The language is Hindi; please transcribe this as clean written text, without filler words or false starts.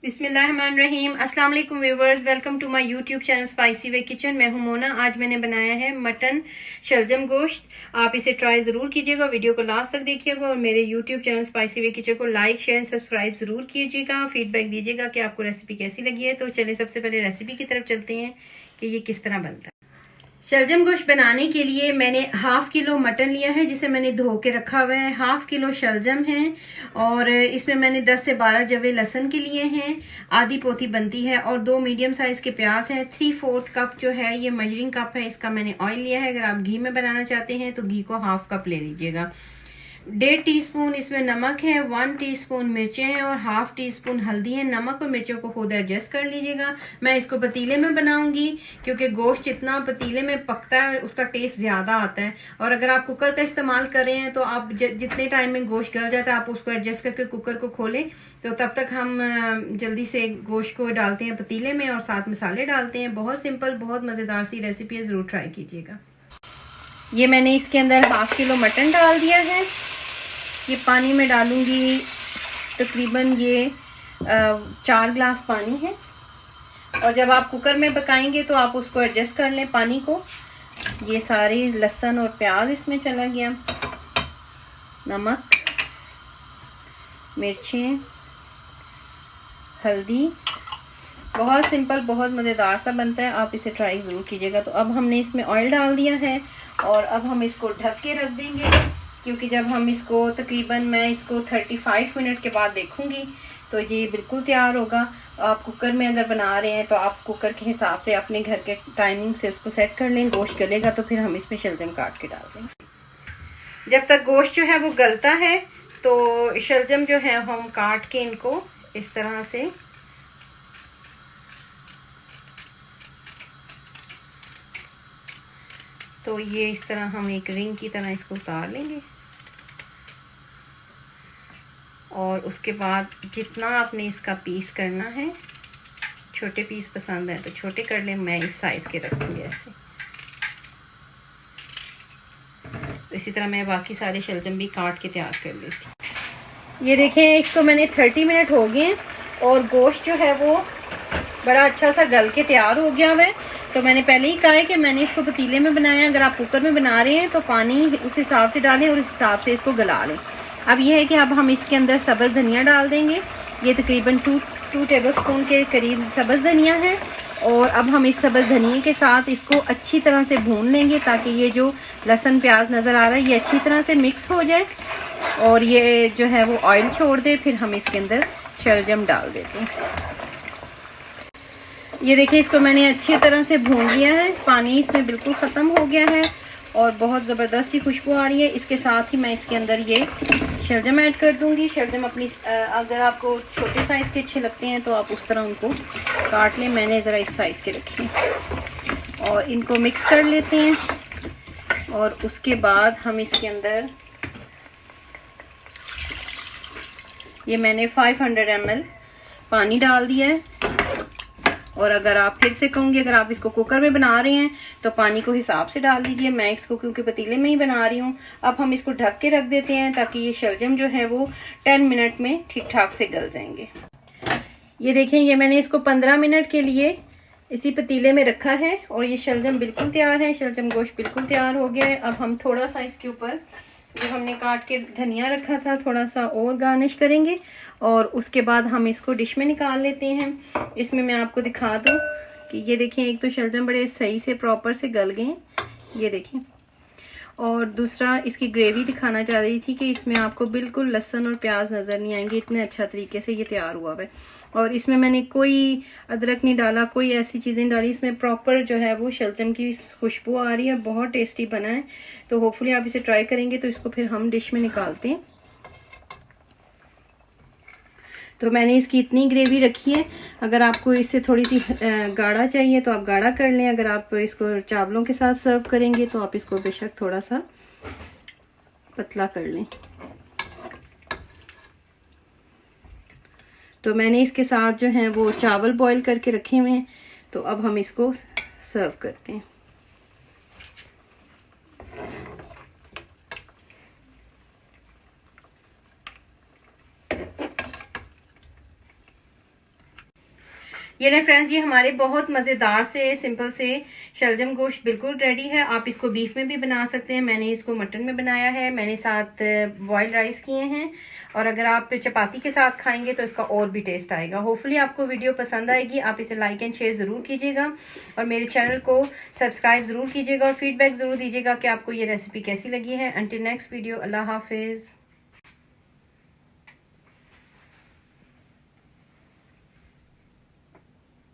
बिस्मिल्लाहिर्रहमानिर्रहीम। अस्सलाम वालेकुम viewers, welcome to my YouTube channel spicy way kitchen. मैं हूं मोना। आज मैंने बनाया है मटन शलजम गोश्त। आप इसे ट्राई ज़रूर कीजिएगा, वीडियो को लास्ट तक देखिएगा और मेरे YouTube channel spicy way kitchen को लाइक शेयर सब्सक्राइब ज़रूर कीजिएगा। फीडबैक दीजिएगा कि आपको रेसिपी कैसी लगी है। तो चलिए सबसे पहले रेसिपी की तरफ चलते हैं कि ये किस तरह बनता है। शलजम गोश्त बनाने के लिए मैंने हाफ किलो मटन लिया है जिसे मैंने धो के रखा हुआ है। हाफ किलो शलजम है और इसमें मैंने 10 से 12 जवे लहसुन के लिए हैं। आधी पोथी बनती है और 2 मीडियम साइज के प्याज हैं। 3/4 कप जो है ये मेजरिंग कप है, इसका मैंने ऑयल लिया है। अगर आप घी में बनाना चाहते हैं तो घी को हाफ कप ले लीजिएगा। 1.5 टीस्पून इसमें नमक है, 1 टीस्पून मिर्चें हैं और हाफ टी स्पून हल्दी है। नमक और मिर्चों को खुद एडजस्ट कर लीजिएगा। मैं इसको पतीले में बनाऊंगी क्योंकि गोश्त जितना पतीले में पकता है उसका टेस्ट ज़्यादा आता है। और अगर आप कुकर का इस्तेमाल कर रहे हैं तो आप जितने टाइम में गोश्त गल जाता है आप उसको एडजस्ट करके कुकर को खोलें। तो तब तक हम जल्दी से गोश्त को डालते हैं पतीले में और साथ मसाले डालते हैं। बहुत सिंपल, बहुत मज़ेदार सी रेसिपी है, ज़रूर ट्राई कीजिएगा। ये मैंने इसके अंदर हाफ किलो मटन डाल दिया है। ये पानी में डालूंगी तकरीबन ये 4 गिलास पानी है। और जब आप कुकर में पकाएंगे तो आप उसको एडजस्ट कर लें पानी को। ये सारे लहसुन और प्याज इसमें चला गया, नमक, मिर्चें, हल्दी। बहुत सिंपल, बहुत मज़ेदार सा बनता है, आप इसे ट्राई ज़रूर कीजिएगा। तो अब हमने इसमें ऑयल डाल दिया है और अब हम इसको ढक के रख देंगे क्योंकि जब हम इसको तकरीबन मैं इसको 35 मिनट के बाद देखूंगी तो ये बिल्कुल तैयार होगा। आप कुकर में अगर बना रहे हैं तो आप कुकर के हिसाब से अपने घर के टाइमिंग से उसको सेट कर लें। गोश्त गलेगा तो फिर हम इसमें शलजम काट के डाल देंगे। जब तक गोश्त जो है वो गलता है तो शलजम जो है हम काट के इनको इस तरह से तो ये इस तरह हम एक रिंग की तरह इसको उतार लेंगे। और उसके बाद जितना आपने इसका पीस करना है, छोटे पीस पसंद है तो छोटे कर लें, मैं इस साइज़ के रखूँगी ऐसे। तो इसी तरह मैं बाकी सारे शलजम भी काट के तैयार कर लेती हूँ। ये देखें, इसको मैंने 30 मिनट हो गए और गोश्त जो है वो बड़ा अच्छा सा गल के तैयार हो गया है। तो मैंने पहले ही कहा है कि मैंने इसको पतीले में बनाया। अगर आप कुकर में बना रहे हैं तो पानी उस हिसाब से डालें और उस हिसाब से इसको गला लें। अब यह है कि अब हम इसके अंदर सब्ज़ धनिया डाल देंगे। ये तकरीबन 2 टेबलस्पून के करीब सब्ज़ धनिया है। और अब हम इस सब्ज़ धनिया के साथ इसको अच्छी तरह से भून लेंगे ताकि ये जो लहसुन प्याज नज़र आ रहा है ये अच्छी तरह से मिक्स हो जाए और ये जो है वो ऑयल छोड़ दे। फिर हम इसके अंदर शलजम डाल देते हैं। ये देखिए, इसको मैंने अच्छी तरह से भून लिया है। पानी इसमें बिल्कुल ख़त्म हो गया है और बहुत ज़बरदस्त सी खुशबू आ रही है। इसके साथ ही मैं इसके अंदर ये शलजम ऐड कर दूंगी। शलजम अपनी अगर आपको छोटे साइज़ के अच्छे लगते हैं तो आप उस तरह उनको काट लें। मैंने ज़रा इस साइज़ के रखे और इनको मिक्स कर लेते हैं। और उसके बाद हम इसके अंदर ये मैंने 500 ml पानी डाल दिया है। और अगर आप फिर से कहूँगी, अगर आप इसको कुकर में बना रहे हैं तो पानी को हिसाब से डाल दीजिए। मैं इसको क्योंकि पतीले में ही बना रही हूँ। अब हम इसको ढक के रख देते हैं ताकि ये शलजम जो है वो 10 मिनट में ठीक ठाक से गल जाएंगे। ये देखें, ये मैंने इसको 15 मिनट के लिए इसी पतीले में रखा है और ये शलजम बिल्कुल तैयार है। शलजम गोश्त बिल्कुल तैयार हो गया है। अब हम थोड़ा सा इसके ऊपर जो हमने काट के धनिया रखा था थोड़ा सा और गार्निश करेंगे और उसके बाद हम इसको डिश में निकाल लेते हैं। इसमें मैं आपको दिखा दूं कि ये देखें, एक तो शलजम बड़े सही से प्रॉपर से गल गए, ये देखें। और दूसरा इसकी ग्रेवी दिखाना चाह रही थी कि इसमें आपको बिल्कुल लहसुन और प्याज नज़र नहीं आएंगे, इतने अच्छा तरीके से ये तैयार हुआ है। और इसमें मैंने कोई अदरक नहीं डाला, कोई ऐसी चीज़ें डाली। इसमें प्रॉपर जो है वो शलजम की खुशबू आ रही है, बहुत टेस्टी बना है। तो होपफुली आप इसे ट्राई करेंगे। तो इसको फिर हम डिश में निकालते हैं। तो मैंने इसकी इतनी ग्रेवी रखी है। अगर आपको इससे थोड़ी सी गाढ़ा चाहिए तो आप गाढ़ा कर लें। अगर आप इसको चावलों के साथ सर्व करेंगे तो आप इसको बेशक थोड़ा सा पतला कर लें। तो मैंने इसके साथ जो है वो चावल बॉईल करके रखे हुए हैं। तो अब हम इसको सर्व करते हैं। ये ले फ्रेंड्स, ये हमारे बहुत मज़ेदार से सिंपल से शलजम गोश्त बिल्कुल रेडी है। आप इसको बीफ में भी बना सकते हैं, मैंने इसको मटन में बनाया है। मैंने साथ बॉयल राइस किए हैं, और अगर आप चपाती के साथ खाएंगे तो इसका और भी टेस्ट आएगा। होपफुली आपको वीडियो पसंद आएगी। आप इसे लाइक एंड शेयर ज़रूर कीजिएगा और मेरे चैनल को सब्सक्राइब ज़रूर कीजिएगा और फीडबैक ज़रूर दीजिएगा कि आपको ये रेसिपी कैसी लगी है। अंटिल नेक्स्ट वीडियो, अल्लाह हाफिज़।